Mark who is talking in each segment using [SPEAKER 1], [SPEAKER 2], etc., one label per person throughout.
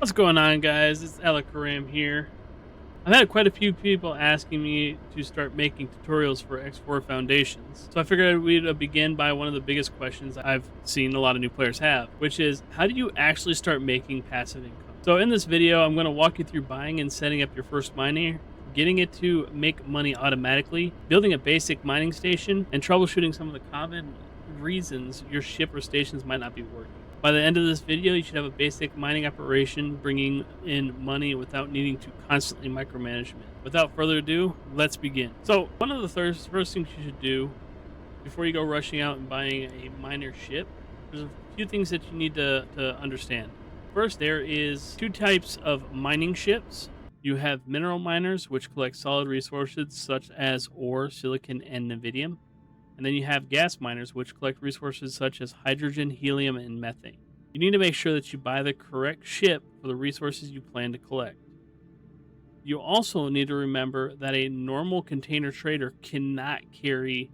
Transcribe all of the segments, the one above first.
[SPEAKER 1] What's going on, guys? It's Karim here. I've had quite a few people asking me to start making tutorials for X4 Foundations. So I figured we'd begin by one of the biggest questions I've seen a lot of new players have, which is how do you actually start making passive income? So in this video, I'm going to walk you through buying and setting up your first miner, getting it to make money automatically, building a basic mining station, and troubleshooting some of the common reasons your ship or stations might not be working. By the end of this video, you should have a basic mining operation bringing in money without needing to constantly micromanage it. Without further ado, let's begin. So one of the first things you should do before you go rushing out and buying a miner ship, there's a few things that you need to understand. First, there is two types of mining ships. You have mineral miners, which collect solid resources such as ore, silicon, and nvidium. And then you have gas miners, which collect resources such as hydrogen, helium, and methane. You need to make sure that you buy the correct ship for the resources you plan to collect. You also need to remember that a normal container trader cannot carry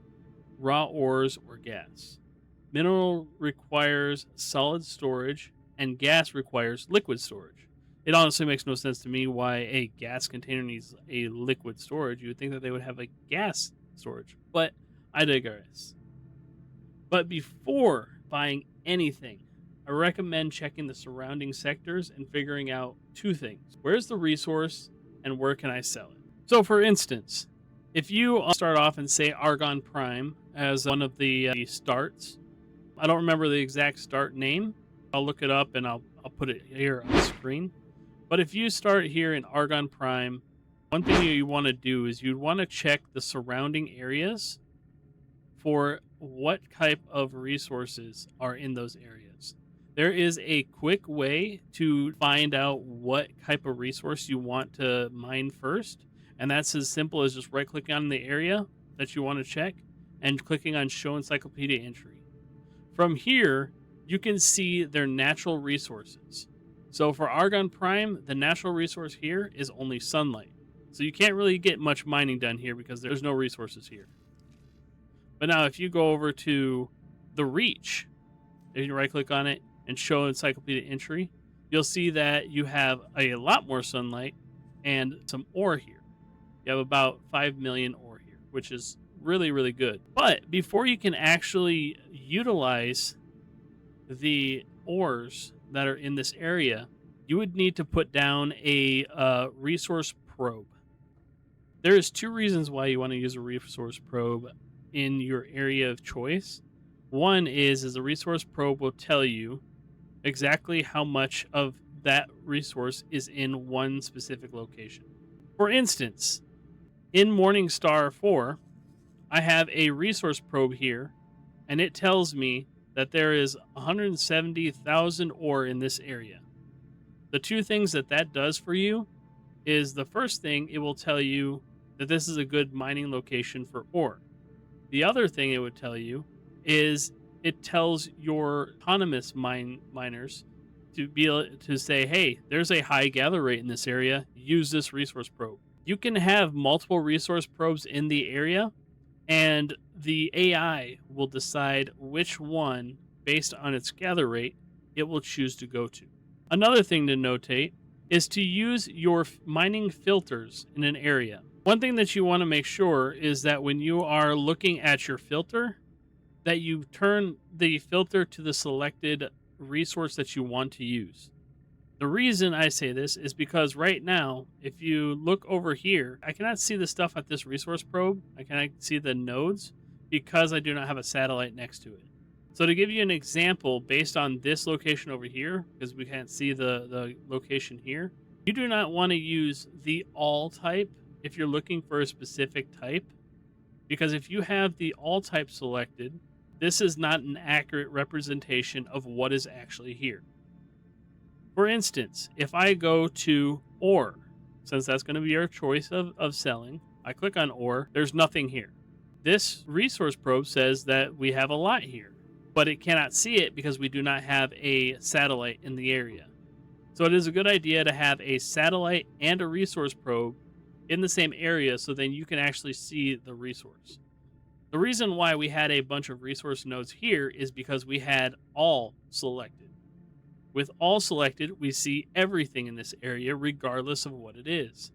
[SPEAKER 1] raw ores or gas. Mineral requires solid storage, and gas requires liquid storage. It honestly makes no sense to me why a gas container needs a liquid storage. You would think that they would have a gas storage, but I digress. But before buying anything, I recommend checking the surrounding sectors and figuring out two things. Where's the resource and where can I sell it? So for instance, if you start off and say Argon Prime as one of the starts, I don't remember the exact start name. I'll look it up and I'll put it here on the screen. But if you start here in Argon Prime, one thing you want to do is you'd want to check the surrounding areas for what type of resources are in those areas. There is a quick way to find out what type of resource you want to mine first, and that's as simple as just right-clicking on the area that you want to check and clicking on Show Encyclopedia Entry. From here, you can see their natural resources. So for Argon Prime, the natural resource here is only sunlight. So you can't really get much mining done here because there's no resources here. But now if you go over to the Reach, if you right click on it and show Encyclopedia Entry, you'll see that you have a lot more sunlight and some ore here. You have about 5 million ore here, which is really, really good. But before you can actually utilize the ores that are in this area, you would need to put down a resource probe. There is two reasons why you want to use a resource probe in your area of choice. One is the resource probe will tell you exactly how much of that resource is in one specific location. For instance, in Morningstar 4, I have a resource probe here, and it tells me that there is 170,000 ore in this area. The two things that does for you is the first thing, it will tell you that this is a good mining location for ore. The other thing it would tell you is it tells your autonomous miners to be able to say, hey, there's a high gather rate in this area. Use this resource probe. You can have multiple resource probes in the area, and the AI will decide which one, based on its gather rate, it will choose to go to. Another thing to notate is to use your mining filters in an area. One thing that you want to make sure is that when you are looking at your filter, that you turn the filter to the selected resource that you want to use. The reason I say this is because right now, if you look over here, I cannot see the stuff at this resource probe. I cannot see the nodes because I do not have a satellite next to it. So to give you an example, based on this location over here, because we can't see the location here, you do not want to use the all type if you're looking for a specific type, because if you have the all type selected, this is not an accurate representation of what is actually here. For instance, if I go to ore, since that's going to be our choice of selling, I click on ore, there's nothing here. This resource probe says that we have a lot here, but it cannot see it because we do not have a satellite in the area. So it is a good idea to have a satellite and a resource probe in the same area so then you can actually see the resource. The reason why we had a bunch of resource nodes here is because we had all selected. With all selected, we see everything in this area regardless of what it is.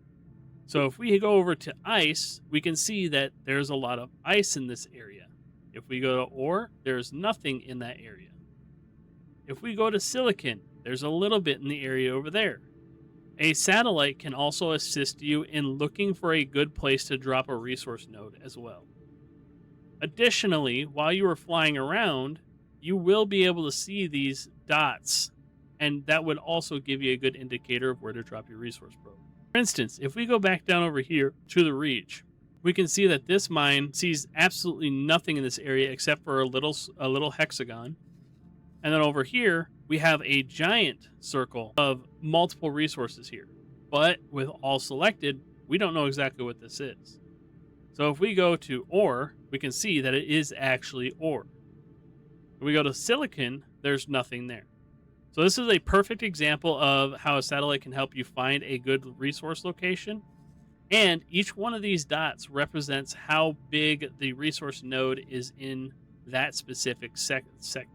[SPEAKER 1] So if we go over to ice, we can see that there's a lot of ice in this area. If we go to ore, there's nothing in that area. If we go to silicon, there's a little bit in the area over there. A satellite can also assist you in looking for a good place to drop a resource node as well. Additionally, while you are flying around, you will be able to see these dots, and that would also give you a good indicator of where to drop your resource probe. For instance, if we go back down over here to the reach, we can see that this mine sees absolutely nothing in this area except for a little hexagon. And then over here, we have a giant circle of multiple resources here. But with all selected, we don't know exactly what this is. So if we go to ore, we can see that it is actually ore. If we go to silicon, there's nothing there. So this is a perfect example of how a satellite can help you find a good resource location. And each one of these dots represents how big the resource node is in that specific sector.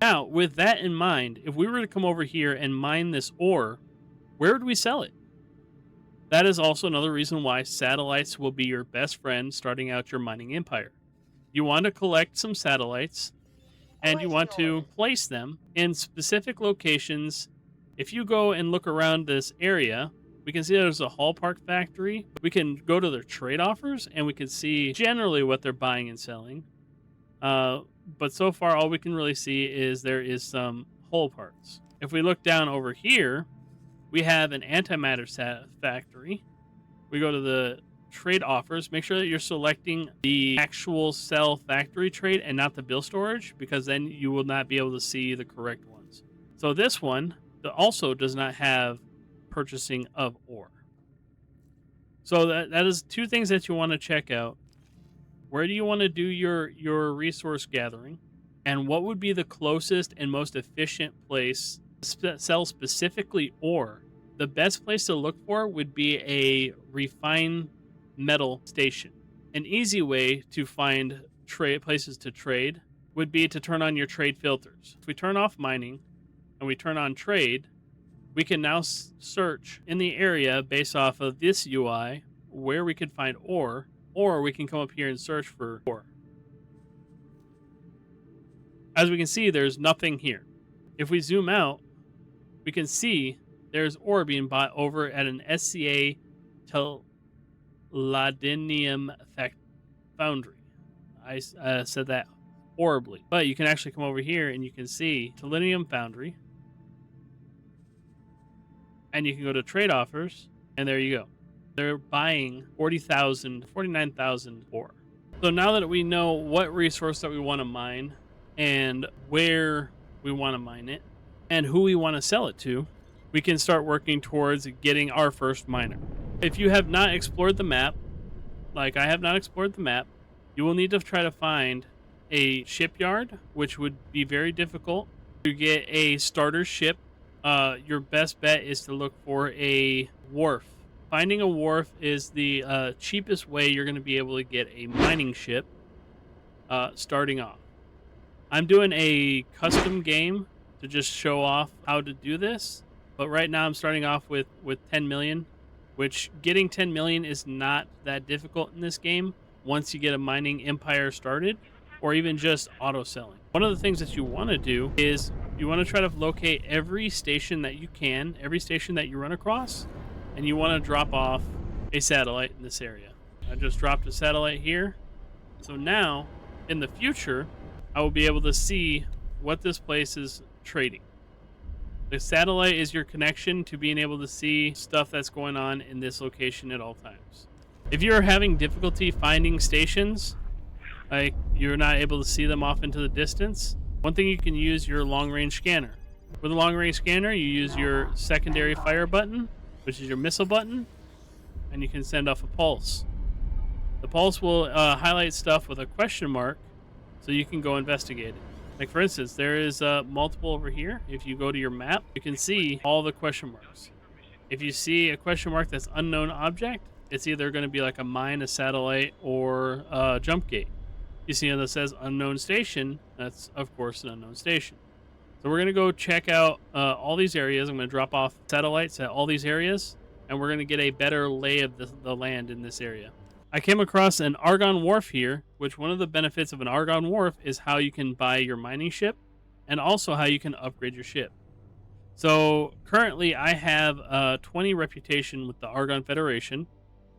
[SPEAKER 1] Now, with that in mind, if we were to come over here and mine this ore, where would we sell it? That is also another reason why satellites will be your best friend starting out your mining empire. You want to collect some satellites, and you want to place them in specific locations. If you go and look around this area, we can see there's a Hall Park factory. We can go to their trade offers, and we can see generally what they're buying and selling. But so far, all we can really see is there is some hull parts. If we look down over here, we have an antimatter factory. We go to the trade offers. Make sure that you're selecting the actual cell factory trade and not the bill storage, because then you will not be able to see the correct ones. So this one also does not have purchasing of ore. So that is two things that you want to check out. Where do you want to do your resource gathering? And what would be the closest and most efficient place to sell specifically ore? The best place to look for would be a refined metal station. An easy way to find places to trade would be to turn on your trade filters. If we turn off mining and we turn on trade, we can now search in the area based off of this UI where we could find ore, or we can come up here and search for ore. As we can see, there's nothing here. If we zoom out, we can see there's ore being bought over at an SCA Teladinium foundry. I said that horribly. But you can actually come over here and you can see Teladinium foundry. And you can go to trade offers, and there you go. They're buying 49,000 ore. So now that we know what resource that we want to mine and where we want to mine it and who we want to sell it to, we can start working towards getting our first miner. If you have not explored the map, like I have not explored the map, you will need to try to find a shipyard, which would be very difficult. To get a starter ship, your best bet is to look for a wharf. Finding a wharf is the cheapest way you're going to be able to get a mining ship starting off. I'm doing a custom game to just show off how to do this, but right now I'm starting off with 10 million, which getting 10 million is not that difficult in this game once you get a mining empire started, or even just auto selling. One of the things that you want to do is you want to try to locate every station that you can, every station that you run across, and you want to drop off a satellite in this area. I just dropped a satellite here. So now, in the future, I will be able to see what this place is trading. The satellite is your connection to being able to see stuff that's going on in this location at all times. If you're having difficulty finding stations, like you're not able to see them off into the distance, one thing you can use your long-range scanner. With a long-range scanner, you use your secondary fire button, which is your missile button, and you can send off a pulse. The pulse will highlight stuff with a question mark, so you can go investigate it. Like for instance, there is multiple over here. If you go to your map, you can see all the question marks. If you see a question mark that's unknown object, it's either going to be like a mine, a satellite, or a jump gate. You see that says unknown station, that's of course an unknown station. So we're going to go check out all these areas. I'm going to drop off satellites at all these areas, and we're going to get a better lay of the land in this area. I came across an Argon Wharf here, which one of the benefits of an Argon Wharf is how you can buy your mining ship and also how you can upgrade your ship. So currently I have 20 reputation with the Argon Federation.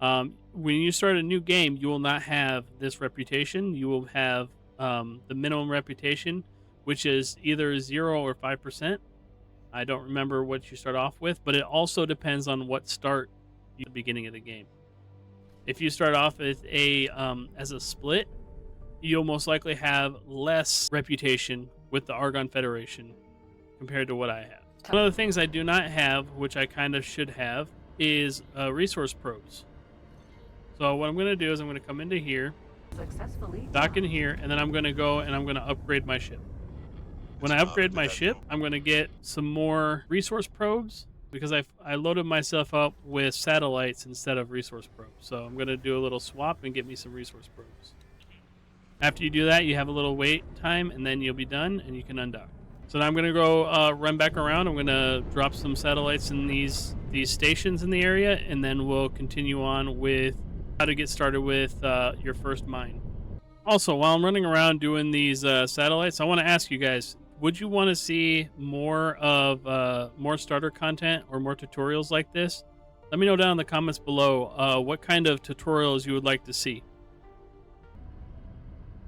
[SPEAKER 1] When you start a new game, you will not have this reputation. You will have the minimum reputation, which is either 0 or 5%. I don't remember what you start off with, but it also depends on what start you at the beginning of the game. If you start off as a split, you'll most likely have less reputation with the Argon Federation compared to what I have. One of the things I do not have, which I kind of should have, is resource probes. So what I'm going to do is I'm going to come into here, dock in here, and then I'm going to go and I'm going to upgrade my ship. When I upgrade my ship, I'm going to get some more resource probes because I loaded myself up with satellites instead of resource probes. So I'm going to do a little swap and get me some resource probes. After you do that, you have a little wait time, and then you'll be done, and you can undock. So now I'm going to go run back around. I'm going to drop some satellites in these stations in the area, and then we'll continue on with how to get started with your first mine. Also, while I'm running around doing these satellites, I want to ask you guys, would you want to see more of more starter content or more tutorials like this? Let me know down in the comments below what kind of tutorials you would like to see.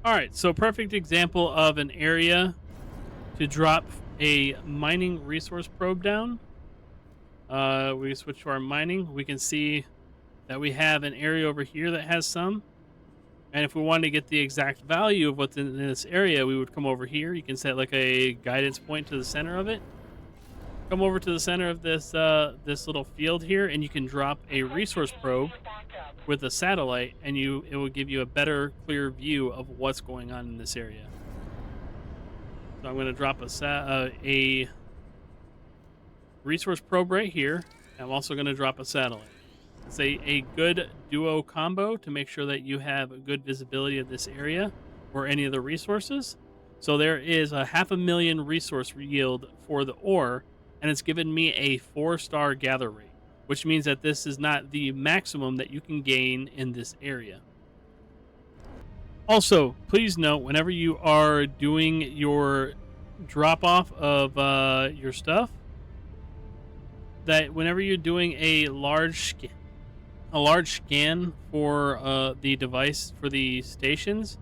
[SPEAKER 1] Alright, so perfect example of an area to drop a mining resource probe down. We switch to our mining. We can see that we have an area over here that has some. And if we wanted to get the exact value of what's in this area, we would come over here. You can set like a guidance point to the center of it. Come over to the center of this this little field here, and you can drop a resource probe with a satellite, and it will give you a better, clear view of what's going on in this area. So I'm going to drop a resource probe right here. I'm also going to drop a satellite. It's a good duo combo to make sure that you have a good visibility of this area or any of the resources. So there is a 500,000 resource yield for the ore, and it's given me a 4-star gather rate, which means that this is not the maximum that you can gain in this area. Also, please note, whenever you are doing your drop-off of your stuff, that whenever you're doing a large scan for the device for the stations,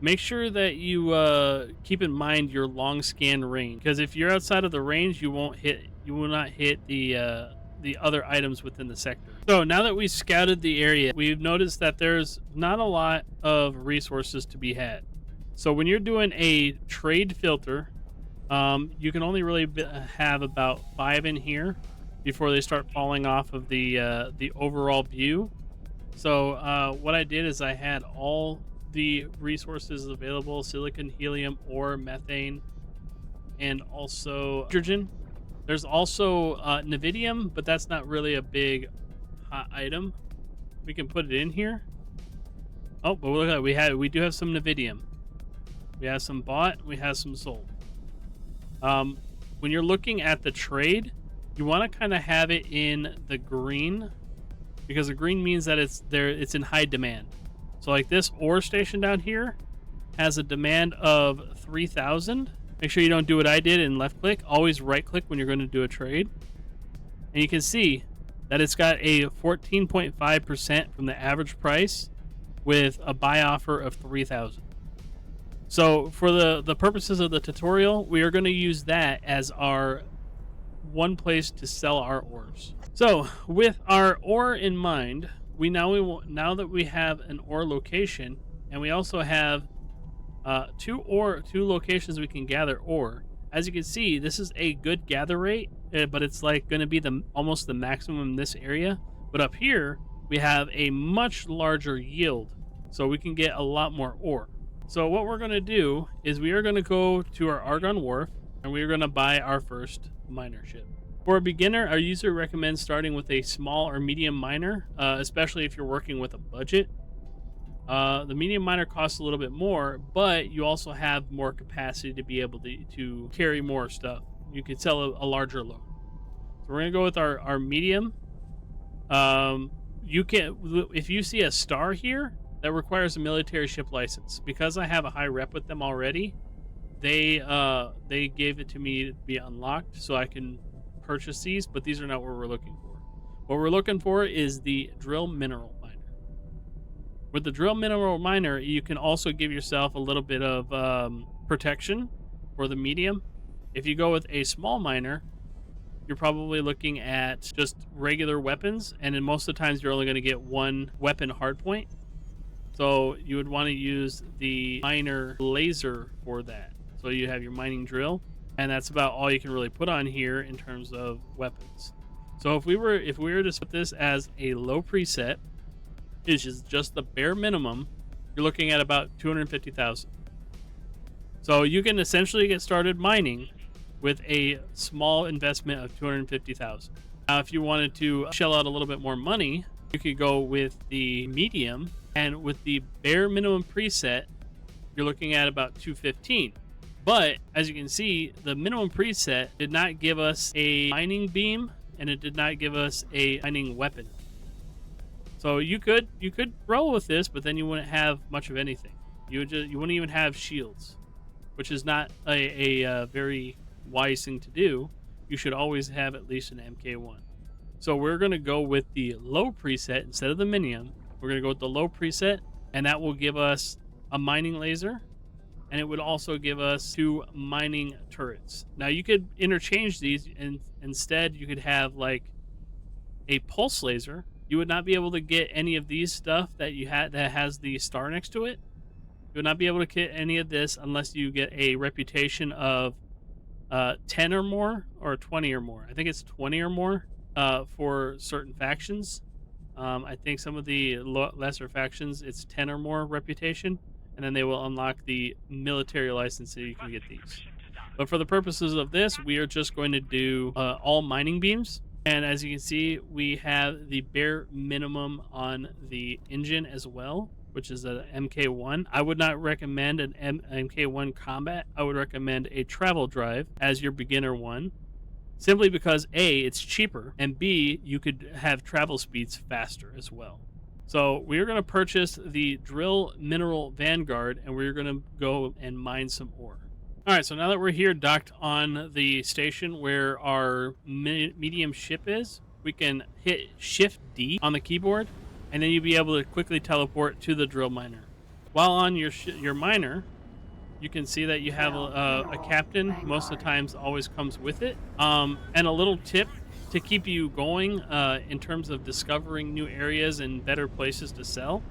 [SPEAKER 1] make sure that you keep in mind your long scan range, because if you're outside of the range, you will not hit the other items within the sector. So now that we've scouted the area, we've noticed that there's not a lot of resources to be had. So when you're doing a trade filter, you can only really have about 5 in here before they start falling off of the overall view. So what I did is I had all the resources available: silicon, helium, ore, methane, and also hydrogen. There's also Nevidium, but that's not really a big hot item. We can put it in here. Oh, but look at that. We do have some Nevidium. We have some bought. We have some sold. When you're looking at the trade, you want to kind of have it in the green, because the green means that it's in high demand. So like this ore station down here has a demand of 3,000. Make sure you don't do what I did and left click. Always right click when you're going to do a trade. And you can see that it's got a 14.5% from the average price with a buy offer of 3,000. So for the purposes of the tutorial, we are going to use that as our one place to sell our ores. So with our ore in mind, now that we have an ore location, and we also have two locations we can gather ore. As you can see, this is a good gather rate, but it's like going to be almost the maximum in this area. But up here we have a much larger yield, so we can get a lot more ore. So what we're going to do is we are going to go to our Argon Wharf, and we are going to buy our first miner ship. For a beginner, our user recommends starting with a small or medium miner, especially if you're working with a budget. The medium miner costs a little bit more, but you also have more capacity to be able to carry more stuff. You could sell a larger load. So we're gonna go with our medium. Um, you can if you see a star here that requires a military ship license. Because I have a high rep with them already, they gave it to me to be unlocked so I can purchase these, but these are not what we're looking for. What we're looking for is the drill mineral miner. With the drill mineral miner, you can also give yourself a little bit of protection for the medium. If you go with a small miner, you're probably looking at just regular weapons, and in most of the times you're only going to get one weapon hardpoint. So you would want to use the miner laser for that. So you have your mining drill, and that's about all you can really put on here in terms of weapons. So if we were to set this as a low preset, which is just the bare minimum, you're looking at about 250,000. So you can essentially get started mining with a small investment of 250,000. Now, if you wanted to shell out a little bit more money, you could go with the medium, and with the bare minimum preset, you're looking at about 215. But as you can see, the minimum preset did not give us a mining beam, and it did not give us a mining weapon. So you could roll with this, but then you wouldn't have much of anything. You wouldn't even have shields, which is not a very wise thing to do. You should always have at least an MK1. So we're going to go with the low preset instead of the medium. We're going to go with the low preset, and that will give us a mining laser, and it would also give us 2 mining turrets. Now you could interchange these, and instead you could have like a pulse laser. You would not be able to get any of these stuff that you had that has the star next to it. You would not be able to get any of this unless you get a reputation of 10 or more or 20 or more. I think it's 20 or more for certain factions. I think some of the lesser factions, it's 10 or more reputation, and then they will unlock the military license so you can get these. But for the purposes of this, we are just going to do all mining beams. And as you can see, we have the bare minimum on the engine as well, which is a MK1. I would not recommend an MK1 combat. I would recommend a travel drive as your beginner one, simply because A, it's cheaper, and B, you could have travel speeds faster as well. So we're going to purchase the drill mineral Vanguard, and we're going to go and mine some ore. All right, so now that we're here docked on the station where our medium ship is, we can hit Shift D on the keyboard, and then you'll be able to quickly teleport to the drill miner. While on your miner, you can see that you have a captain. Most of the times always comes with it. And a little tip to keep you going in terms of discovering new areas and better places to sell.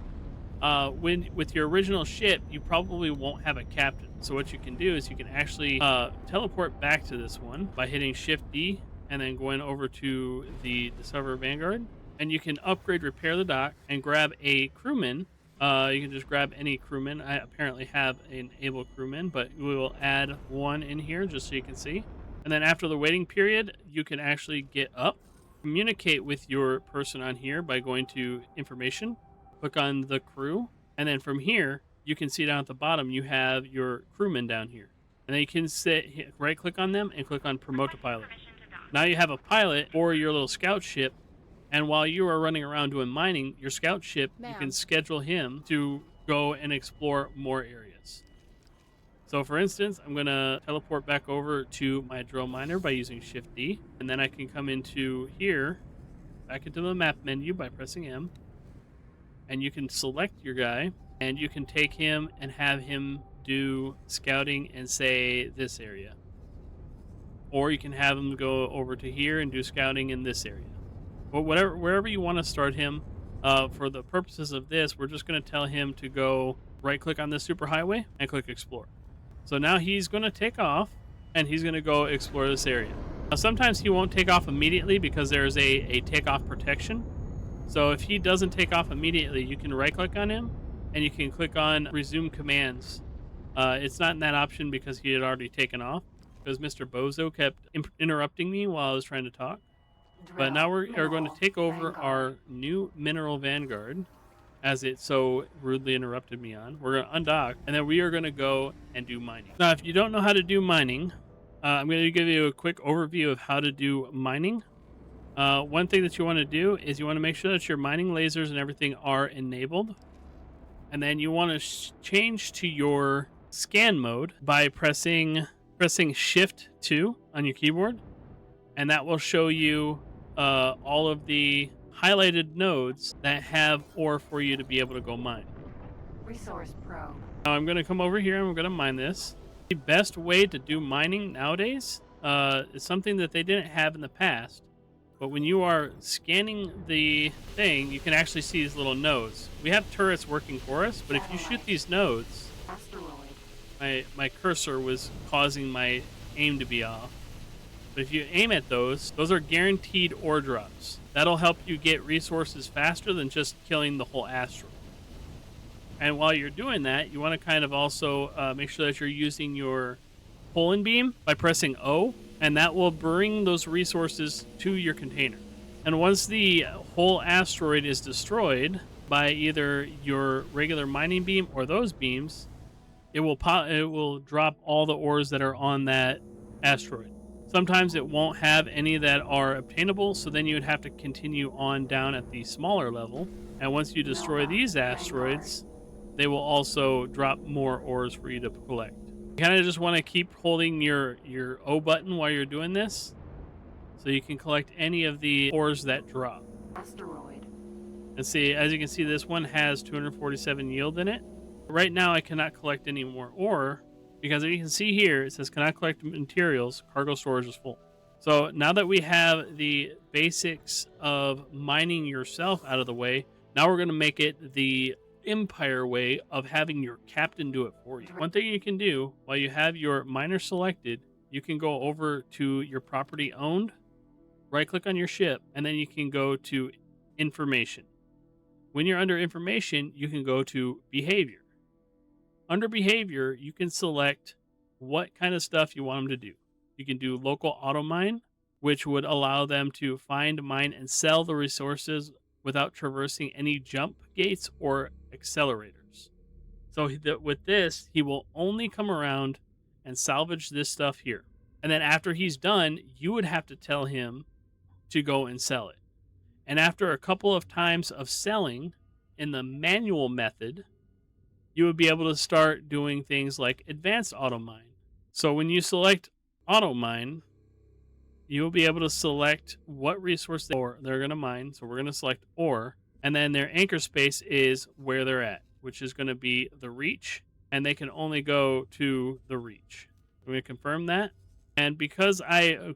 [SPEAKER 1] With your original ship, you probably won't have a captain. So what you can do is you can actually teleport back to this one by hitting Shift D and then going over to the Discover Vanguard. And you can upgrade Repair the Dock and grab a crewman. You can just grab any crewman. I apparently have an able crewman, but we will add one in here just so you can see. And then after the waiting period, you can actually get up, communicate with your person on here by going to Information, click on the crew, and then from here, you can see down at the bottom, you have your crewman down here. And then you can right click on them and click on Promote to Pilot. Now you have a pilot for your little scout ship. And while you are running around doing mining, your scout ship, you can schedule him to go and explore more areas. So for instance, I'm going to teleport back over to my drill miner by using Shift D. And then I can come into here, back into the map menu by pressing M. And you can select your guy, and you can take him and have him do scouting and say this area. Or you can have him go over to here and do scouting in this area. But wherever you want to start him, for the purposes of this, we're just going to tell him to go right-click on this superhighway and click Explore. So now he's going to take off, and he's going to go explore this area. Now, sometimes he won't take off immediately because there's a takeoff protection. So if he doesn't take off immediately, you can right-click on him, and you can click on Resume Commands. It's not in that option because he had already taken off, because Mr. Boso kept interrupting me while I was trying to talk. But now we are going to take over our new Mineral Vanguard, as it so rudely interrupted me on. We're going to undock, and then we are going to go and do mining. Now, if you don't know how to do mining, I'm going to give you a quick overview of how to do mining. One thing that you want to do is you want to make sure that your mining lasers and everything are enabled. And then you want to change to your scan mode by pressing Shift 2 on your keyboard, and that will show you all of the highlighted nodes that have ore for you to be able to go mine.
[SPEAKER 2] Resource probe.
[SPEAKER 1] Now I'm going to come over here and I'm going to mine this. The best way to do mining nowadays is something that they didn't have in the past. But when you are scanning the thing, you can actually see these little nodes. We have turrets working for us, but if you shoot these nodes, my cursor was causing my aim to be off. But if you aim at those are guaranteed ore drops. That'll help you get resources faster than just killing the whole asteroid. And while you're doing that, you want to kind of also make sure that you're using your pull-in beam by pressing O, and that will bring those resources to your container. And once the whole asteroid is destroyed by either your regular mining beam or those beams, it will drop all the ores that are on that asteroid. Sometimes it won't have any that are obtainable, so then you would have to continue on down at the smaller level. And once you destroy these asteroids, they will also drop more ores for you to collect. You kind of just want to keep holding your O button while you're doing this, so you can collect any of the ores that drop.
[SPEAKER 2] Asteroid.
[SPEAKER 1] And see, as you can see, this one has 247 yield in it. Right now, I cannot collect any more ore because, as you can see here, it says cannot collect materials. Cargo storage is full. So now that we have the basics of mining yourself out of the way, now we're going to make it the Empire way of having your captain do it for you. One thing you can do while you have your miner selected, you can go over to your property owned, right click on your ship, and then you can go to information. When you're under information, you can go to behavior. Under behavior, you can select what kind of stuff you want them to do. You can do local AutoMine, which would allow them to find, mine, and sell the resources without traversing any jump gates or accelerators. So with this, he will only come around and salvage this stuff here. And then after he's done, you would have to tell him to go and sell it. And after a couple of times of selling in the manual method, you would be able to start doing things like advanced AutoMine. So when you select AutoMine, you will be able to select what resource they're going to mine. So we're going to select ore, and then their anchor space is where they're at, which is going to be the reach, and they can only go to the reach. I'm going to confirm that. And because I've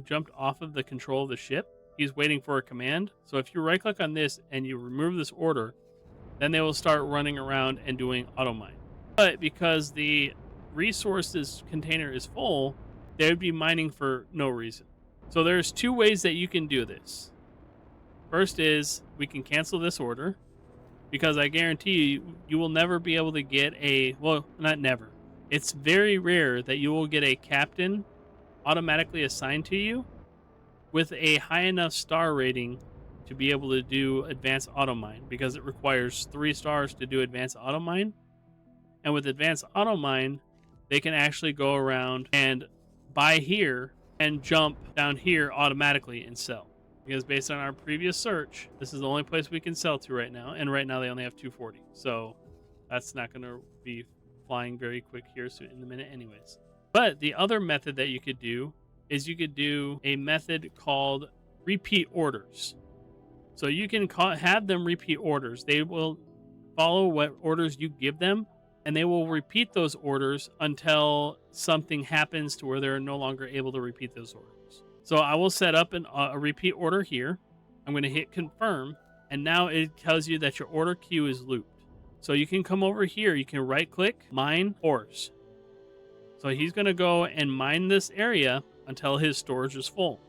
[SPEAKER 1] jumped off of the control of the ship, he's waiting for a command. So if you right click on this and you remove this order, then they will start running around and doing AutoMine. But because the resources container is full, they would be mining for no reason. So there's two ways that you can do this. First is we can cancel this order, because I guarantee you will never be able to get not never. It's very rare that you will get a captain automatically assigned to you with a high enough star rating to be able to do advanced AutoMine, because it requires 3 stars to do advanced AutoMine. And with advanced AutoMine, they can actually go around and buy here and jump down here automatically and sell. Because based on our previous search, this is the only place we can sell to right now. And right now they only have 240. So that's not going to be flying very quick here soon in a minute anyways. But the other method that you could do is you could do a method called repeat orders. So you can have them repeat orders. They will follow what orders you give them, and they will repeat those orders until something happens to where they're no longer able to repeat those orders. So I will set up a repeat order here. I'm going to hit confirm, and now it tells you that your order queue is looped. So you can come over here, you can right click, mine ores. So he's going to go and mine this area until his storage is full.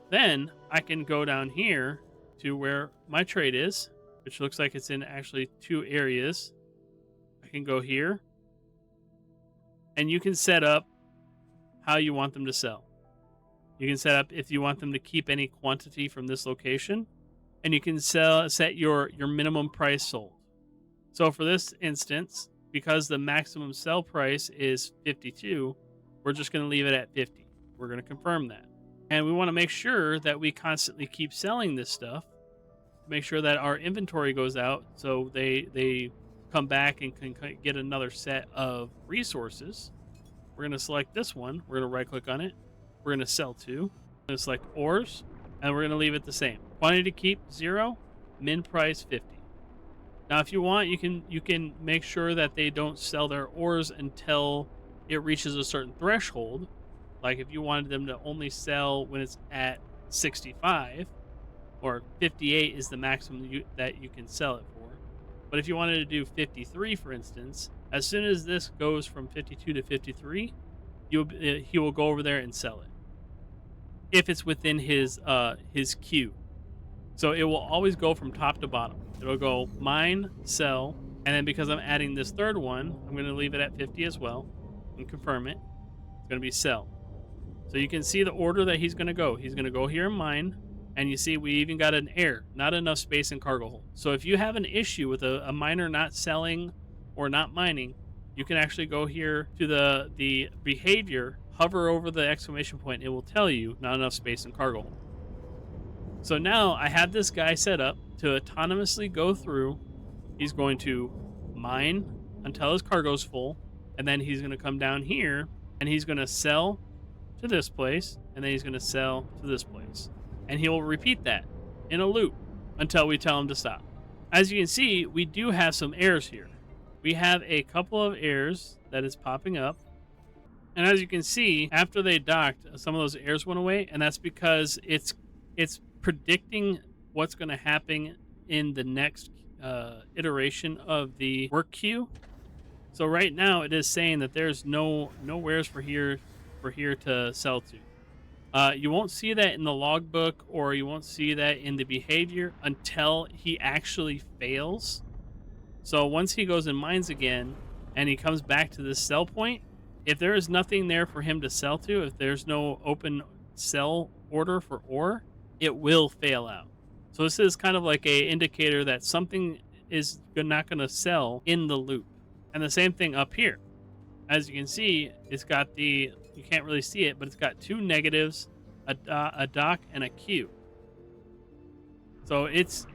[SPEAKER 1] Then I can go down here to where my trade is, which looks like it's in actually 2 areas. I can go here, and you can set up how you want them to sell. You can set up if you want them to keep any quantity from this location, and you can set your minimum price sold. So for this instance, because the maximum sell price is 52, we're just going to leave it at 50. We're going to confirm that. And we want to make sure that we constantly keep selling this stuff, make sure that our inventory goes out so they come back and can get another set of resources. We're going to select this one. We're going to right click on it. We're going to sell to. We're going to select ores, and we're going to leave it the same. Quantity to keep 0, min price 50. Now, if you want, you can make sure that they don't sell their ores until it reaches a certain threshold. Like if you wanted them to only sell when it's at 65, or 58 is the maximum that you can sell it for. But if you wanted to do 53, for instance, as soon as this goes from 52 to 53, he will go over there and sell it if it's within his queue. So it will always go from top to bottom. It'll go mine, sell, and then because I'm adding this third one, I'm going to leave it at 50 as well and confirm it. It's going to be sell. So you can see the order that he's going to go. He's going to go here in mine, and you see we even got an error, not enough space in cargo hold. So if you have an issue with a miner not selling or not mining, you can actually go here to the behavior, hover over the exclamation point. It will tell you not enough space in cargo hold. So now I have this guy set up to autonomously go through. He's going to mine until his cargo's full, and then he's going to come down here and he's going to sell to this place, and then he's going to sell to this place. And he will repeat that in a loop until we tell him to stop. As you can see, we do have some errors here. We have a couple of errors that is popping up. And as you can see, after they docked, some of those errors went away, and that's because it's predicting what's going to happen in the next iteration of the work queue. So right now it is saying that there's no wares for here to sell to. You won't see that in the logbook, or you won't see that in the behavior until he actually fails. So once he goes and mines again and he comes back to this sell point, if there is nothing there for him to sell to, if there's no open sell order for ore, it will fail out. So this is kind of like a indicator that something is not going to sell in the loop. And the same thing up here. As you can see, it's got you can't really see it, but it's got two negatives, a dock, and a queue. So it's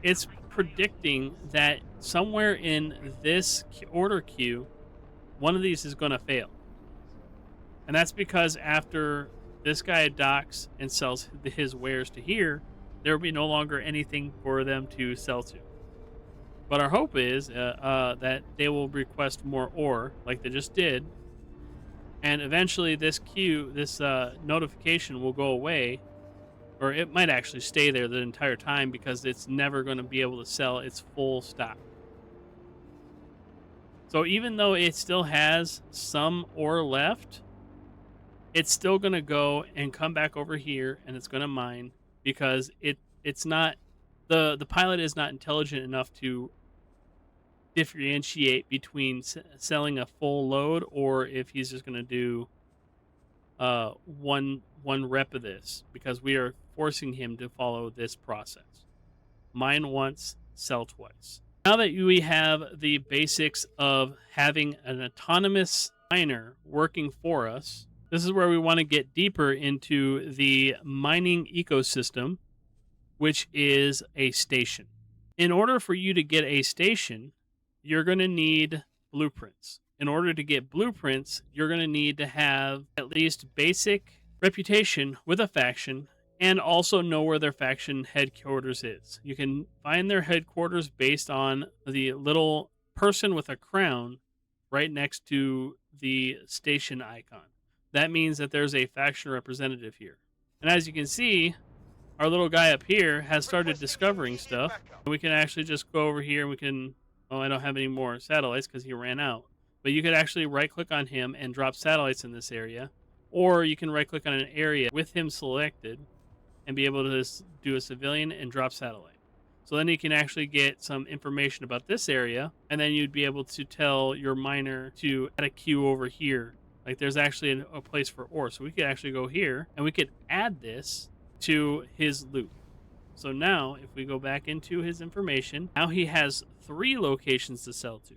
[SPEAKER 1] predicting that somewhere in this order queue, one of these is going to fail. And that's because after this guy docks and sells his wares to here, there will be no longer anything for them to sell to. But our hope is that they will request more ore, like they just did, and eventually this notification will go away, or it might actually stay there the entire time because it's never going to be able to sell its full stock. So even though it still has some ore left, it's still going to go and come back over here, and it's going to mine because it's not the pilot is not intelligent enough to differentiate between selling a full load or if he's just going to do one rep of this, because we are forcing him to follow this process. Mine once, sell twice. Now that we have the basics of having an autonomous miner working for us, this is where we want to get deeper into the mining ecosystem, which is a station. In order for you to get a station, you're going to need blueprints. In order to get blueprints, you're going to need to have at least basic reputation with a faction and also know where their faction headquarters is. You can find their headquarters based on the little person with a crown right next to the station icon. That means that there's a faction representative here. And as you can see, our little guy up here has started discovering stuff. We can actually just go over here and we can... Oh, I don't have any more satellites because he ran out. But you could actually right-click on him and drop satellites in this area. Or you can right-click on an area with him selected and be able to do a civilian and drop satellite. So then you can actually get some information about this area, and then you'd be able to tell your miner to add a queue over here. Like there's actually a place for ore. So we could actually go here, and we could add this to his loop. So now, if we go back into his information, now he has 3 locations to sell to.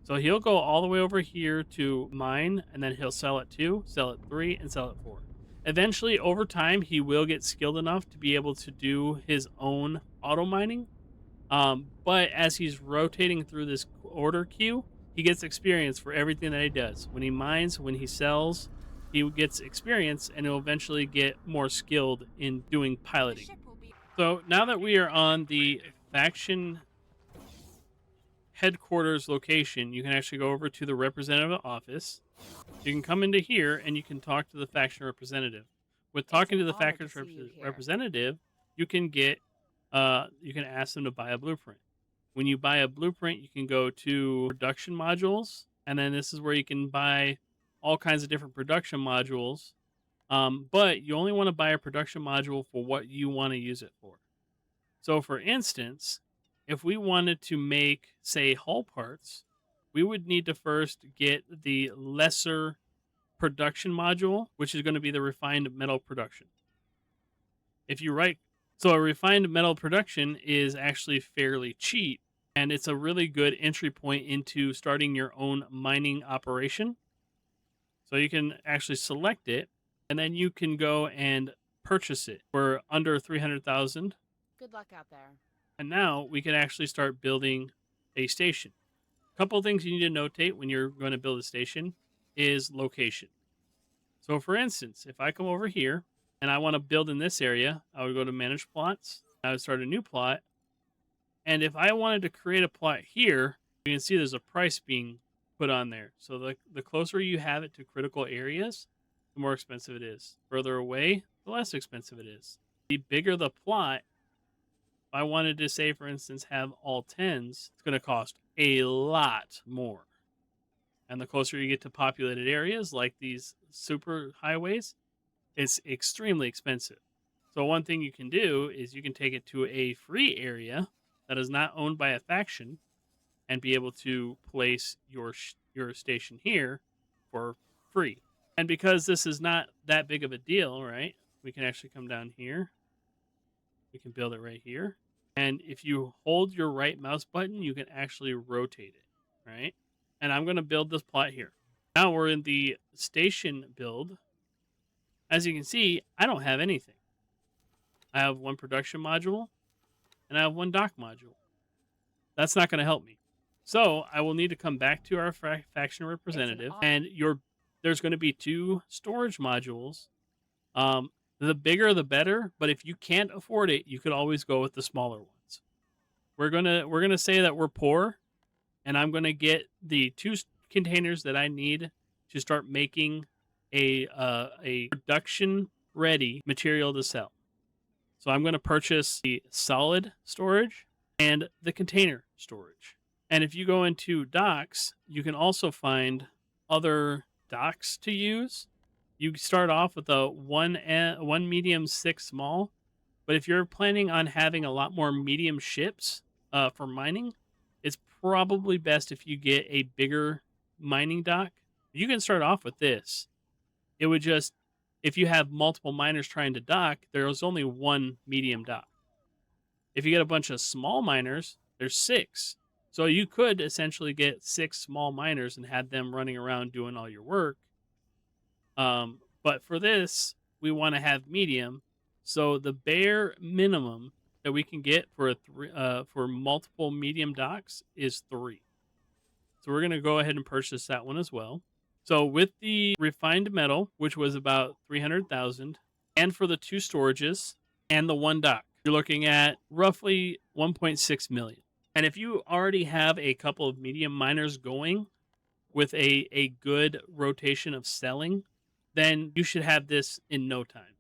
[SPEAKER 1] So he'll go all the way over here to mine, and then he'll sell at 2, sell at 3, and sell at 4. Eventually, over time, he will get skilled enough to be able to do his own auto mining. But as he's rotating through this order queue, he gets experience for everything that he does. When he mines, when he sells, he gets experience, and he'll eventually get more skilled in doing
[SPEAKER 2] The
[SPEAKER 1] piloting.
[SPEAKER 2] ship will be
[SPEAKER 1] So now that we are on the faction headquarters location, you can actually go over to the representative office. You can come into here and you can talk to the faction representative. With
[SPEAKER 2] It's
[SPEAKER 1] talking
[SPEAKER 2] an
[SPEAKER 1] to the
[SPEAKER 2] honor
[SPEAKER 1] faction
[SPEAKER 2] to see you here.
[SPEAKER 1] representative, you can get you can ask them to buy a blueprint. When you buy a blueprint, you can go to production modules, and then this is where you can buy all kinds of different production modules. But you only want to buy a production module for what you want to use it for. So, for instance, if we wanted to make, say, hull parts, we would need to first get the lesser production module, which is going to be the refined metal production. If you write, so a refined metal production is actually fairly cheap, and it's a really good entry point into starting your own mining operation. So you can actually select it, and then you can go and purchase it for under 300,000.
[SPEAKER 2] Good luck out there.
[SPEAKER 1] And now we can actually start building a station. A couple of things you need to notate when you're going to build a station is location. So, for instance, if I come over here and I want to build in this area, I would go to manage plots. I would start a new plot. And if I wanted to create a plot here, you can see there's a price being put on there. So, the closer you have it to critical areas, the more expensive it is. Further away, the less expensive it is. The bigger the plot, if I wanted to say, for instance, have all 10s, it's going to cost a lot more. And the closer you get to populated areas like these super highways, it's extremely expensive. So one thing you can do is you can take it to a free area that is not owned by a faction and be able to place your station here for free. And because this is not that big of a deal, right? We can actually come down here. We can build it right here. And if you hold your right mouse button, you can actually rotate it, right? And I'm going to build this plot here. Now we're in the station build. As you can see, I don't have anything. I have one production module and I have one dock module. That's not going to help me. So I will need to come back to our faction representative, and there's going to be 2 storage modules. The bigger the better, but if you can't afford it, you could always go with the smaller ones. We're gonna say that we're poor, and I'm gonna get the 2 containers that I need to start making a production ready material to sell. So I'm gonna purchase the solid storage and the container storage. And if you go into docks, you can also find other docks to use. You start off with a one medium, 6 small, but if you're planning on having a lot more medium ships for mining, it's probably best if you get a bigger mining dock. You can start off with this. It would just, if you have multiple miners trying to dock, there's only one medium dock. If you get a bunch of small miners, there's 6. So you could essentially get 6 small miners and have them running around doing all your work. But for this, we want to have medium. So the bare minimum that we can get for for multiple medium docks is 3. So we're going to go ahead and purchase that one as well. So with the refined metal, which was about 300,000, and for the 2 storages and the 1 dock, you're looking at roughly 1.6 million. And if you already have a couple of medium miners going with a good rotation of selling, then you should have this in no time.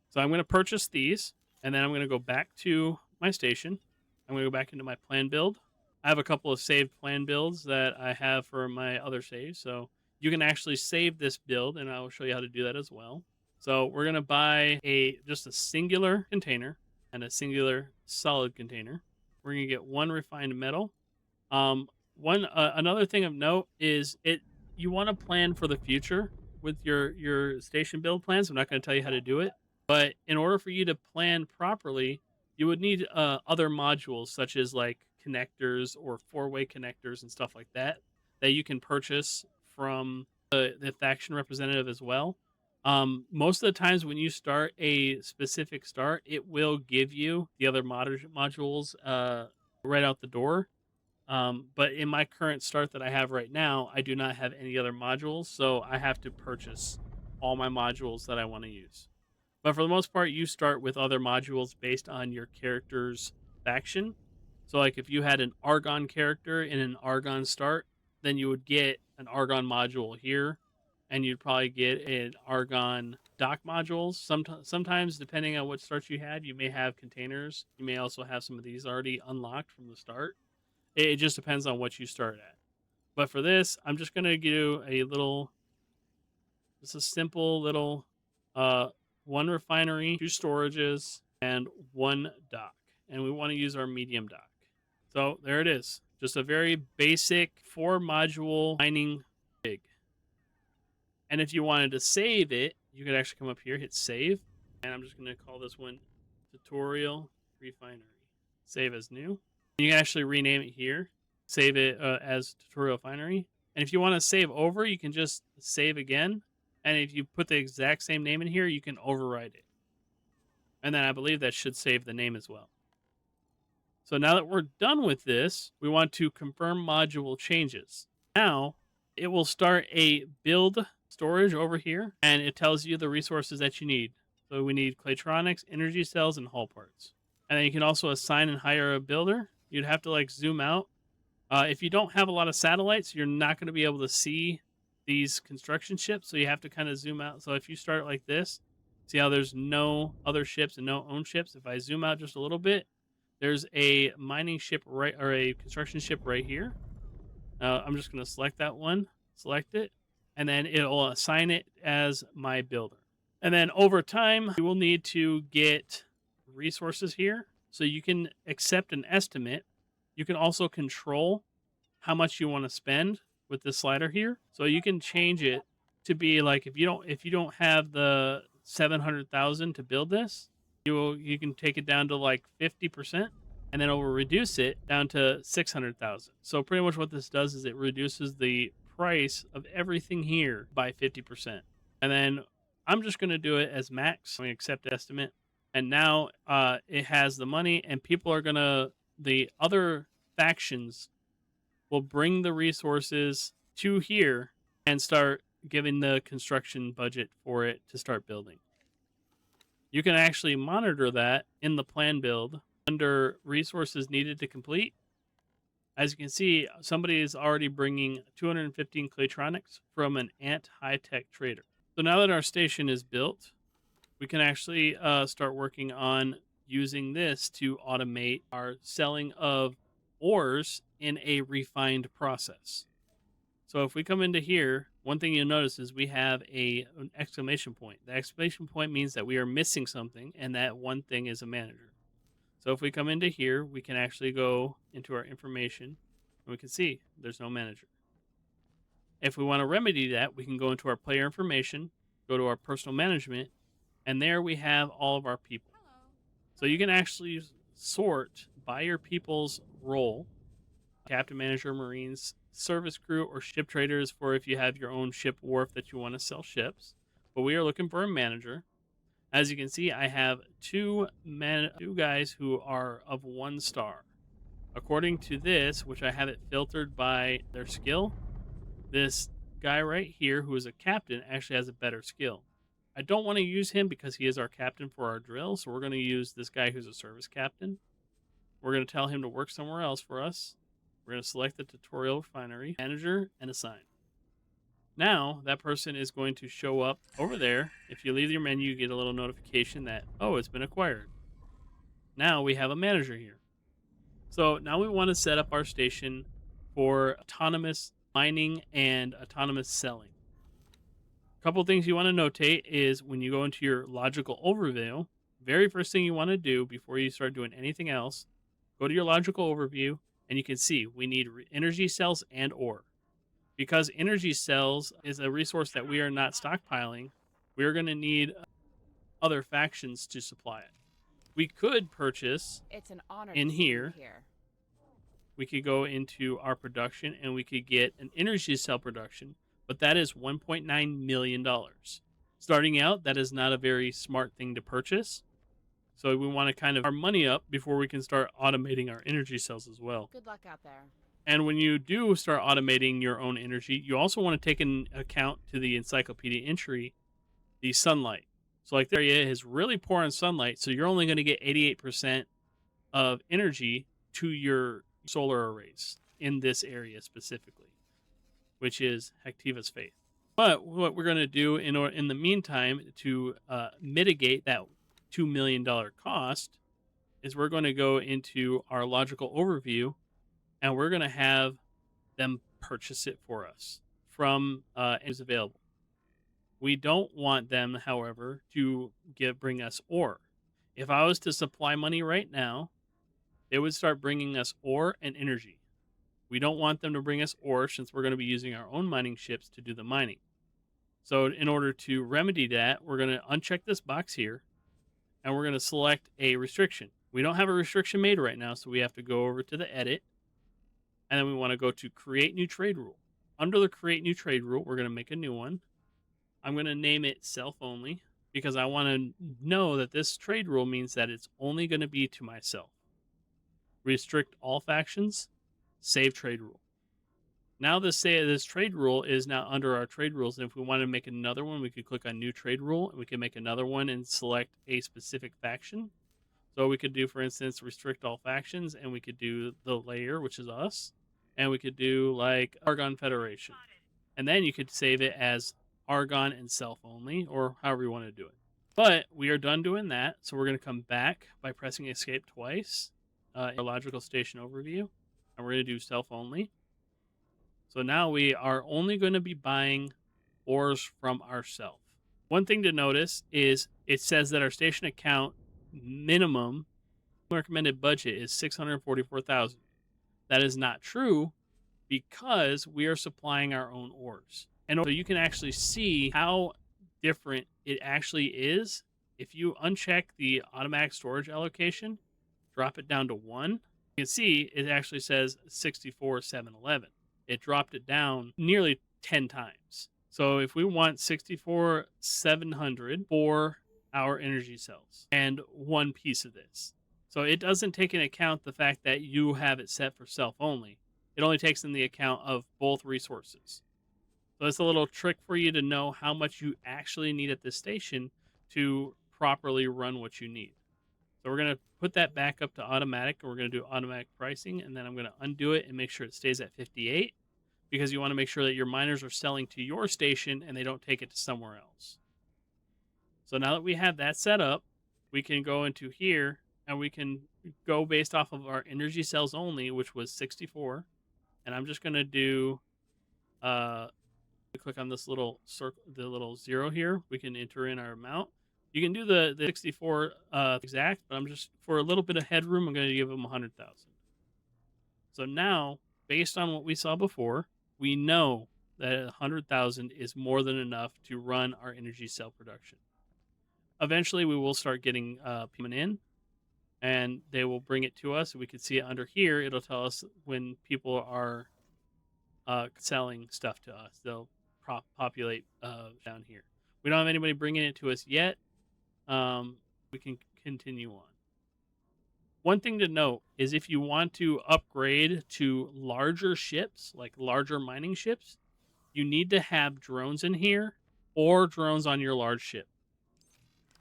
[SPEAKER 1] So I'm going to purchase these, and then I'm going to go back to my station. I'm going to go back into my plan build. I have a couple of saved plan builds that I have for my other saves, so you can actually save this build, and I will show you how to do that as well. So we're going to buy just a singular container and a singular solid container. We're going to get 1 refined metal. Another thing of note is you want to plan for the future with your station build plans. I'm not going to tell you how to do it, but in order for you to plan properly, You would need other modules such as like connectors or four-way connectors and stuff like that that you can purchase from the faction representative as well. Most of the times when you start a specific start, it will give you the other modules right out the door. But in my current start that I have right now, I do not have any other modules, so I have to purchase all my modules that I want to use. But for the most part, you start with other modules based on your character's faction. So, like if you had an Argon character in an Argon start, then you would get an Argon module here, and you'd probably get an Argon dock modules. Sometimes, depending on what starts you had, you may have containers. You may also have some of these already unlocked from the start. It just depends on what you start at. But for this, I'm just gonna do a little. It's a simple little, uh, one refinery, two storages, and one dock. And we want to use our medium dock. So there it is. Just a very basic four module mining rig. And if you wanted to save it, you could actually come up here, hit save. And I'm just going to call this one tutorial refinery. Save as new. You can actually rename it here. Save it as tutorial refinery. And if you want to save over, you can just save again. And if you put the exact same name in here, you can override it. And then I believe that should save the name as well. So now that we're done with this, we want to confirm module changes. Now it will start a build storage over here, and it tells you the resources that you need. So we need Claytronics, energy cells, and hull parts. And then you can also assign and hire a builder. You'd have to like zoom out. If you don't have a lot of satellites, you're not going to be able to see these construction ships, so you have to kind of zoom out. So if you start like this, see how there's no other ships and no own ships? If I zoom out just a little bit, there's a mining ship right, or a construction ship right here. I'm just going to select that one, select it, and then it'll assign it as my builder. And then over time, you will need to get resources here, so you can accept an estimate. You can also control how much you want to spend with this slider here. So you can change it to be like if you don't have the 700,000 to build this, you can take it down to like 50%, and then it will reduce it down to 600,000. So pretty much what this does is it reduces the price of everything here by 50%. And then I'm just going to do it as max. I'm going to accept estimate. And now it has the money, and people are going to, the other factions will bring the resources to here and start giving the construction budget for it to start building. You can actually monitor that in the plan build under resources needed to complete. As you can see, somebody is already bringing 215 Claytronics from an Ant high-tech trader. So now that our station is built, we can actually start working on using this to automate our selling of ores in a refined process. So if we come into here, one thing you'll notice is we have an exclamation point. The exclamation point means that we are missing something, and that one thing is a manager. So if we come into here, we can actually go into our information, and we can see there's no manager. If we want to remedy that, we can go into our player information, go to our personal management, and there we have all of our people. So you can actually sort by your people's role: captain, manager, marines, service crew, or ship traders for if you have your own ship wharf that you want to sell ships. But we are looking for a manager. As you can see, I have two guys who are of 1 star. According to this, which I have it filtered by their skill, this guy right here, who is a captain, actually has a better skill. I don't want to use him because he is our captain for our drill, so we're going to use this guy who's a service captain. We're going to tell him to work somewhere else for us. We're going to select the tutorial refinery, manager, and assign. Now, that person is going to show up over there. If you leave your menu, you get a little notification that, oh, it's been acquired. Now we have a manager here. So now we want to set up our station for autonomous mining and autonomous selling. A couple things you want to notate is when you go into your logical overview, very first thing you want to do before you start doing anything else, go to your logical overview, and you can see we need energy cells and ore. Because energy cells is a resource that we are not stockpiling, we are going to need other factions to supply it. We could purchase
[SPEAKER 3] It's an honor
[SPEAKER 1] in
[SPEAKER 3] to see you
[SPEAKER 1] here.
[SPEAKER 3] here.
[SPEAKER 1] We could go into our production and we could get an energy cell production, but that is $1.9 million. Starting out, that is not a very smart thing to purchase. So we want to kind of our money up before we can start automating our energy cells as well.
[SPEAKER 3] Good luck out there.
[SPEAKER 1] And when you do start automating your own energy, you also want to take in account to the encyclopedia entry the sunlight. So like the area is really poor in sunlight, so you're only going to get 88% of energy to your solar arrays in this area specifically, which is Hectiva's faith. But what we're going to do in the meantime to mitigate that $2 million cost is we're going to go into our logical overview and we're going to have them purchase it for us from is available. We don't want them, however, to bring us ore. If I was to supply money right now, they would start bringing us ore and energy. We don't want them to bring us ore since we're going to be using our own mining ships to do the mining. So in order to remedy that, we're going to uncheck this box here and we're going to select a restriction. We don't have a restriction made right now, so we have to go over to the edit and then we want to go to create new trade rule. Under the create new trade rule, we're going to make a new one. I'm going to name it self only because I want to know that this trade rule means that it's only going to be to myself. Restrict all factions, save trade rule. Now this trade rule is now under our trade rules, and if we want to make another one, we could click on new trade rule and we can make another one and select a specific faction. So we could do, for instance, restrict all factions, and we could do the layer, which is us, and we could do like Argon Federation. And then you could save it as Argon and self only, or however you want to do it. But we are done doing that, so we're going to come back by pressing escape twice in our logical station overview, and we're going to do self only. So now we are only going to be buying ores from ourselves. One thing to notice is it says that our station account minimum recommended budget is $644,000. That is not true because we are supplying our own ores. And so you can actually see how different it actually is. If you uncheck the automatic storage allocation, drop it down to 1, you can see it actually says 64,711. It dropped it down nearly 10 times. So if we want 64,700 for our energy cells and one piece of this. So it doesn't take into account the fact that you have it set for self only. It only takes in the account of both resources. So it's a little trick for you to know how much you actually need at this station to properly run what you need. So we're going to put that back up to automatic, and we're going to do automatic pricing, and then I'm going to undo it and make sure it stays at 58 because you want to make sure that your miners are selling to your station and they don't take it to somewhere else. So now that we have that set up, we can go into here and we can go based off of our energy cells only, which was 64. And I'm just going to do, click on this little circle, the little 0 here. We can enter in our amount. You can do the 64 exact, but I'm just, for a little bit of headroom, I'm going to give them 100,000. So now, based on what we saw before, we know that 100,000 is more than enough to run our energy cell production. Eventually, we will start getting payment in, and they will bring it to us. We can see it under here. It'll tell us when people are selling stuff to us. They'll populate down here. We don't have anybody bringing it to us yet. We can continue on. One thing to note is if you want to upgrade to larger ships, like larger mining ships, you need to have drones in here or drones on your large ship.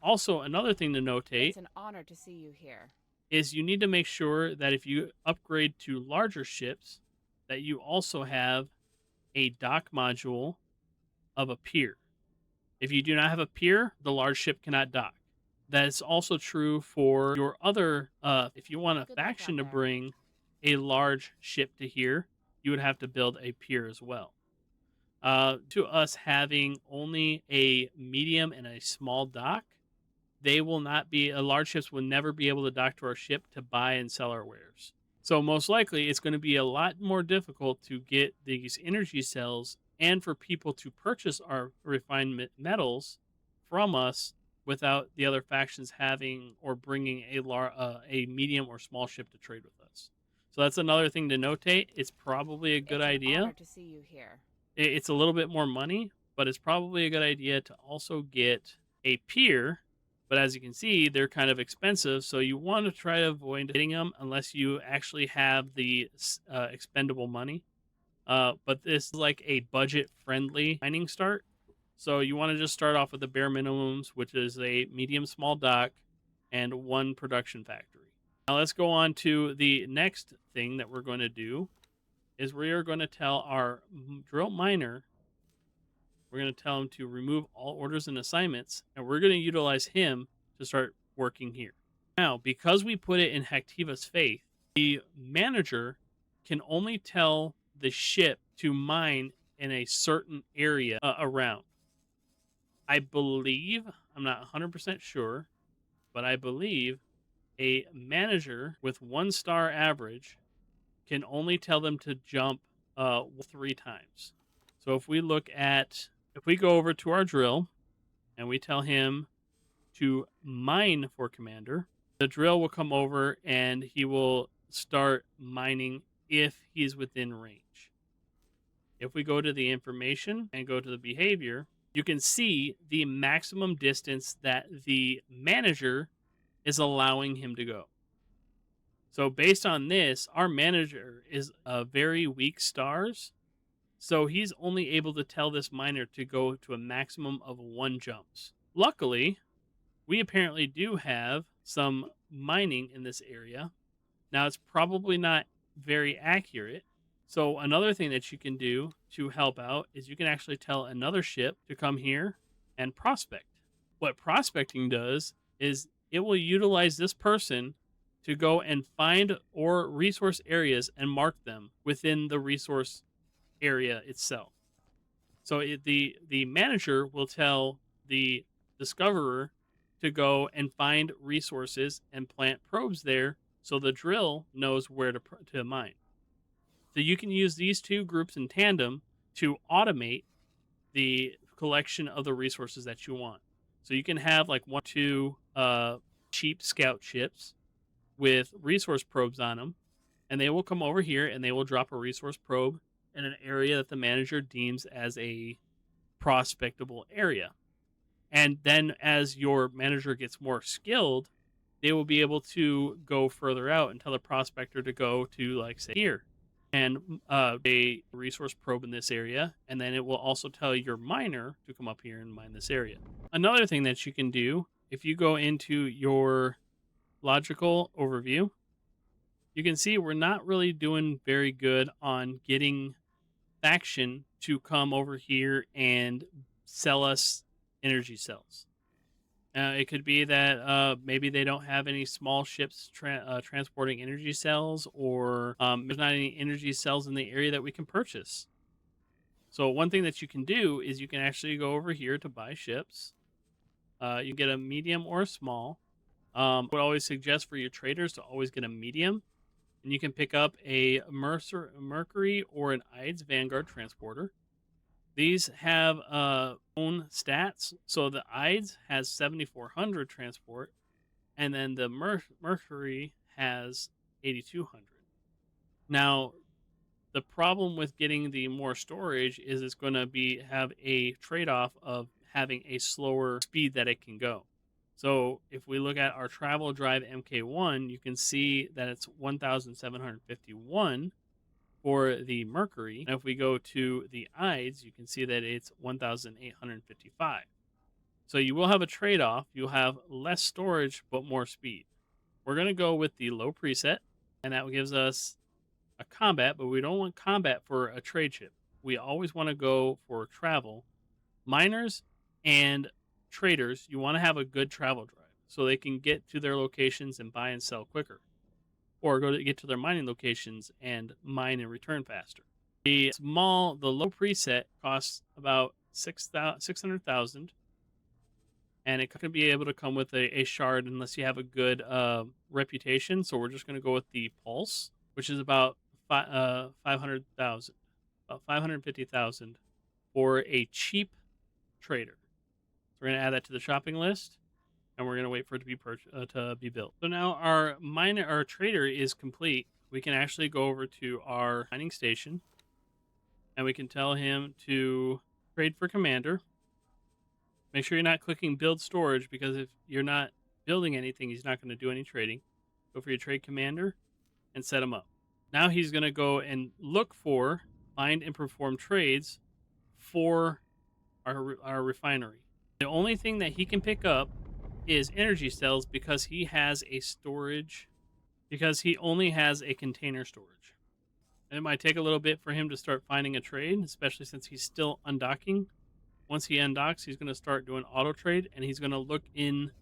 [SPEAKER 1] Also, another thing to notate,
[SPEAKER 3] It's an honor to see you here.
[SPEAKER 1] is you need to make sure that if you upgrade to larger ships, that you also have a dock module of a pier. If you do not have a pier, the large ship cannot dock. That is also true for your other, if you want a
[SPEAKER 3] Good luck
[SPEAKER 1] faction
[SPEAKER 3] out
[SPEAKER 1] to
[SPEAKER 3] there.
[SPEAKER 1] bring a large ship to here, you would have to build a pier as well. To us having only a medium and a small dock, they will not be, large ships will never be able to dock to our ship to buy and sell our wares. So most likely it's going to be a lot more difficult to get these energy cells and for people to purchase our refined metals from us without the other factions having or bringing a medium or small ship to trade with us. So that's another thing to notate. It's probably a good
[SPEAKER 3] It's an
[SPEAKER 1] idea.
[SPEAKER 3] honor to see you here.
[SPEAKER 1] It's a little bit more money, but it's probably a good idea to also get a pier. But as you can see, they're kind of expensive, so you want to try to avoid getting them unless you actually have the expendable money. But this is like a budget friendly mining start. So you want to just start off with the bare minimums, which is a medium small dock and one production factory. Now let's go on to the next thing that we're going to do is we are going to tell our drill miner, we're going to tell him to remove all orders and assignments, and we're going to utilize him to start working here. Now, because we put it in Hactiva's faith, the manager can only tell the ship to mine in a certain area around. I believe, I'm not 100% sure, but I believe a manager with 1 star average can only tell them to jump 3 times. So if we go over to our drill and we tell him to mine for commander, the drill will come over and he will start mining if he's within range. If we go to the information and go to the behavior, you can see the maximum distance that the manager is allowing him to go. So based on this, our manager is a very weak stars. So he's only able to tell this miner to go to a maximum of 1 jumps. Luckily, we apparently do have some mining in this area. Now, it's probably not very accurate. So another thing that you can do to help out is you can actually tell another ship to come here and prospect. What prospecting does is it will utilize this person to go and find or resource areas and mark them within the resource area itself. So the manager will tell the discoverer to go and find resources and plant probes there, so the drill knows where to mine. So you can use these two groups in tandem to automate the collection of the resources that you want. So you can have like 1, 2 cheap scout ships with resource probes on them, and they will come over here and they will drop a resource probe in an area that the manager deems as a prospectable area. And then as your manager gets more skilled, they will be able to go further out and tell the prospector to go to, like, say, here and a resource probe in this area. And then it will also tell your miner to come up here and mine this area. Another thing that you can do, if you go into your logical overview, you can see we're not really doing very good on getting faction to come over here and sell us energy cells. It could be that maybe they don't have any small ships transporting energy cells, or there's not any energy cells in the area that we can purchase. So one thing that you can do is you can actually go over here to buy ships. You can get a medium or a small. I would always suggest for your traders to always get a medium, and you can pick up a Mercury or an IDES Vanguard transporter. These have own stats. So the IDES has 7,400 transport, and then the Mercury has 8,200. Now, the problem with getting the more storage is it's going to have a trade-off of having a slower speed that it can go. So if we look at our travel drive MK1, you can see that it's 1,751 for the Mercury. And if we go to the IDES, you can see that it's 1,855. So you will have a trade-off. You'll have less storage, but more speed. We're going to go with the low preset, and that gives us a combat, but we don't want combat for a trade ship. We always want to go for travel. Miners and traders, you want to have a good travel drive so they can get to their locations and buy and sell quicker, or get to their mining locations and mine and return faster. The low preset costs about 600,000, and it can be able to come with a shard unless you have a good reputation. So we're just going to go with the Pulse, which is about 500,000, about 550,000 for a cheap trader. So we're going to add that to the shopping list. and we're going to wait for it to to be built. So now our trader is complete. We can actually go over to our mining station, and we can tell him to trade for commander. Make sure you're not clicking build storage, because if you're not building anything, he's not going to do any trading. Go for your trade commander and set him up. Now he's going to go and look for, find, and perform trades for our refinery. The only thing that he can pick up is energy cells, because he has a storage, because he only has a container storage. And it might take a little bit for him to start finding a trade, especially since he's still undocking. Once he undocks, he's going to start doing auto trade, and he's going to look in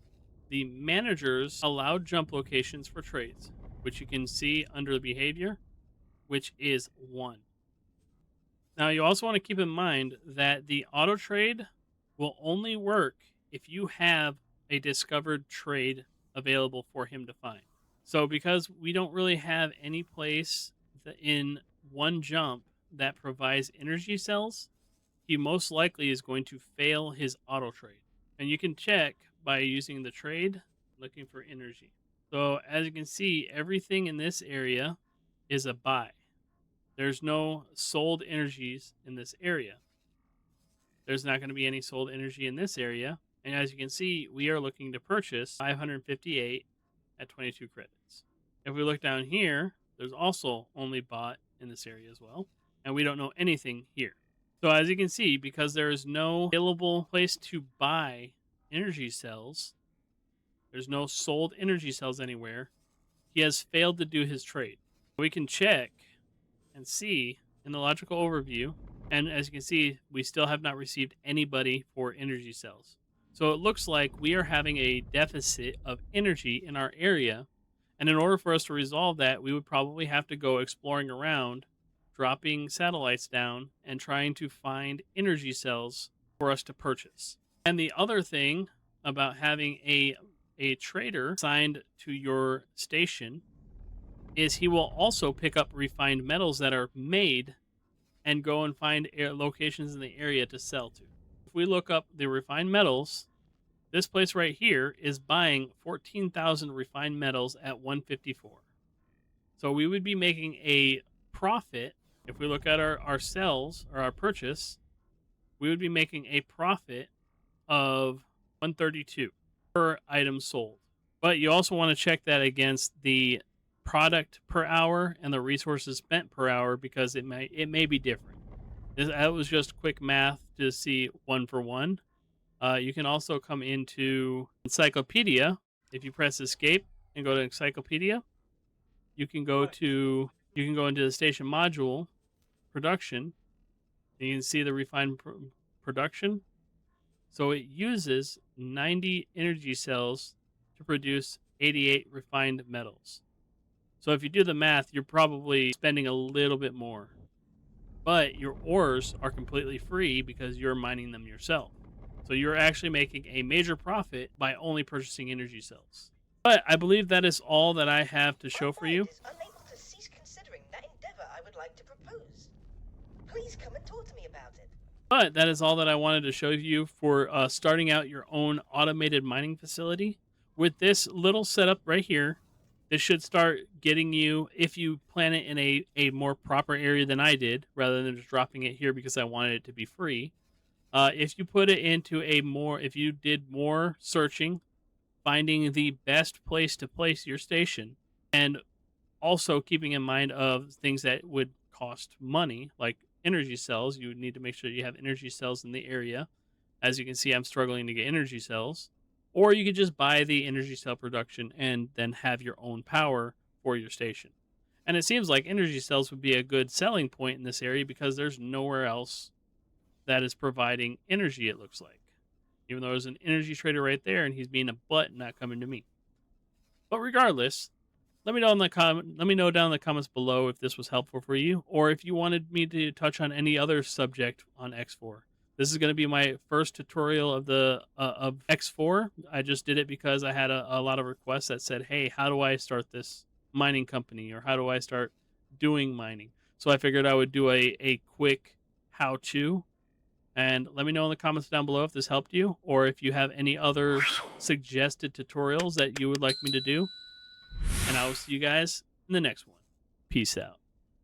[SPEAKER 1] the manager's allowed jump locations for trades, which you can see under the behavior, which is 1. Now, you also want to keep in mind that the auto trade will only work if you have a discovered trade available for him to find. So, because we don't really have any place in one jump that provides energy cells, he most likely is going to fail his auto trade. And you can check by using the trade, looking for energy. So, as you can see, everything in this area is a buy. There's no sold energies in this area. There's not going to be any sold energy in this area. And as you can see, we are looking to purchase 558 at 22 credits. If we look down here, there's also only bought in this area as well. And we don't know anything here. So as you can see, because there is no available place to buy energy cells, there's no sold energy cells anywhere, he has failed to do his trade. We can check and see in the logical overview, and as you can see, we still have not received anybody for energy cells. So it looks like we are having a deficit of energy in our area, and in order for us to resolve that, we would probably have to go exploring around, dropping satellites down, and trying to find energy cells for us to purchase. And the other thing about having a trader assigned to your station is he will also pick up refined metals that are made and go and find locations in the area to sell to. If we look up the refined metals, this place right here is buying 14,000 refined metals at 154. So we would be making a profit. If we look at our sales or our purchase, we would be making a profit of 132 per item sold. But you also want to check that against the product per hour and the resources spent per hour, because it may be different. That was just quick math to see 1 for 1. You can also come into encyclopedia. If you press escape and go to encyclopedia, you can go into the station module production, and you can see the refined production. So it uses 90 energy cells to produce 88 refined metals. So if you do the math, you're probably spending a little bit more. But your ores are completely free because you're mining them yourself. So you're actually making a major profit by only purchasing energy cells. But I believe that is all that I have to show for you.
[SPEAKER 4] Is unable to cease considering that endeavor I would like to propose. Please come and talk to me about it.
[SPEAKER 1] But that is all that I wanted to show you for starting out your own automated mining facility. With this little setup right here, this should start getting you, if you plan it in a more proper area than I did, rather than just dropping it here because I wanted it to be free. If you put it into if you did more searching, finding the best place to place your station, and also keeping in mind of things that would cost money, like energy cells, you would need to make sure you have energy cells in the area. As you can see, I'm struggling to get energy cells. Or you could just buy the energy cell production and then have your own power for your station. And it seems like energy cells would be a good selling point in this area because there's nowhere else that is providing energy, it looks like. Even though there's an energy trader right there and he's being a butt and not coming to me. But regardless, let me know down in the comments below if this was helpful for you, or if you wanted me to touch on any other subject on X4. This is going to be my first tutorial of of X4. I just did it because I had a lot of requests that said, hey, how do I start this mining company, or how do I start doing mining? So I figured I would do a quick how-to And let me know in the comments down below if this helped you, or if you have any other suggested tutorials that you would like me to do. And I will see you guys in the next one. Peace out.